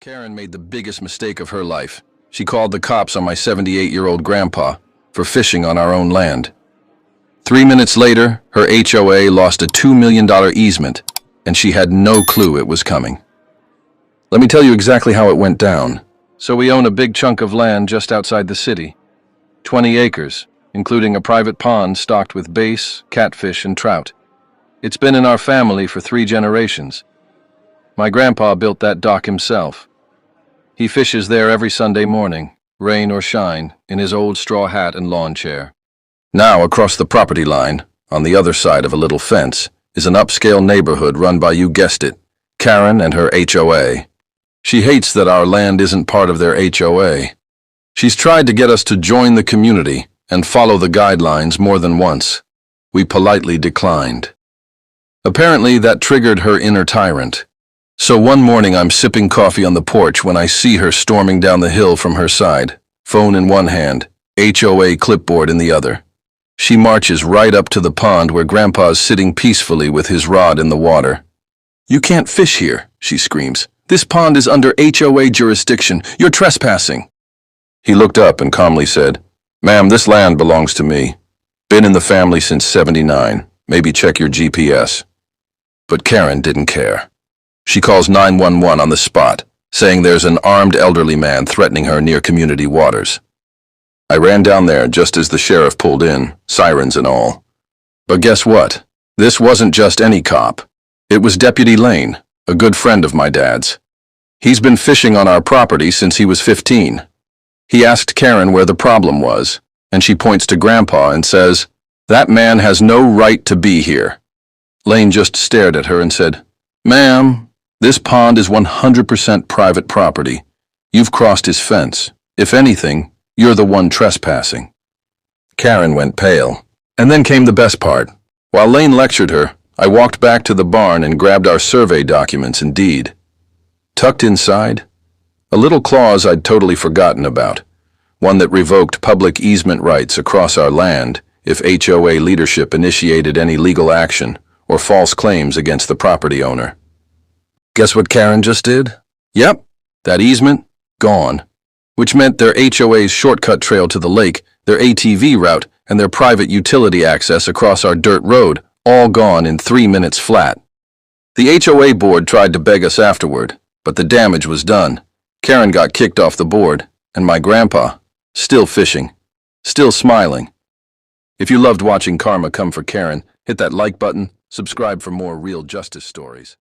Karen made the biggest mistake of her life. She called the cops on my 78-year-old grandpa for fishing on our own land. 3 minutes later, her HOA lost a $2 million easement, and she had no clue it was coming. Let me tell you exactly how it went down. So we own a big chunk of land just outside the city. 20 acres, including a private pond stocked with bass, catfish, and trout. It's been in our family for 3 generations. My grandpa built that dock himself. He fishes there every Sunday morning, rain or shine, in his old straw hat and lawn chair. Now, across the property line, on the other side of a little fence, is an upscale neighborhood run by, you guessed it, Karen and her HOA. She hates that our land isn't part of their HOA. She's tried to get us to join the community and follow the guidelines more than once. We politely declined. Apparently, that triggered her inner tyrant. So one morning I'm sipping coffee on the porch when I see her storming down the hill from her side, phone in one hand, HOA clipboard in the other. She marches right up to the pond where Grandpa's sitting peacefully with his rod in the water. "You can't fish here," she screams. "This pond is under HOA jurisdiction. You're trespassing." He looked up and calmly said, "Ma'am, this land belongs to me. Been in the family since '79. Maybe check your GPS." But Karen didn't care. She calls 911 on the spot, saying there's an armed elderly man threatening her near community waters. I ran down there just as the sheriff pulled in, sirens and all. But guess what? This wasn't just any cop. It was Deputy Lane, a good friend of my dad's. He's been fishing on our property since he was 15. He asked Karen where the problem was, and she points to Grandpa and says, "That man has no right to be here." Lane just stared at her and said, "Ma'am, this pond is 100% private property. You've crossed his fence. If anything, you're the one trespassing." Karen went pale. And then came the best part. While Lane lectured her, I walked back to the barn and grabbed our survey documents and deed. Tucked inside, a little clause I'd totally forgotten about, one that revoked public easement rights across our land if HOA leadership initiated any legal action or false claims against the property owner. Guess what Karen just did? Yep, that easement, gone. Which meant their HOA's shortcut trail to the lake, their ATV route, and their private utility access across our dirt road, all gone in 3 minutes flat. The HOA board tried to beg us afterward, but the damage was done. Karen got kicked off the board, and my grandpa, still fishing, still smiling. If you loved watching karma come for Karen, hit that like button, subscribe for more real justice stories.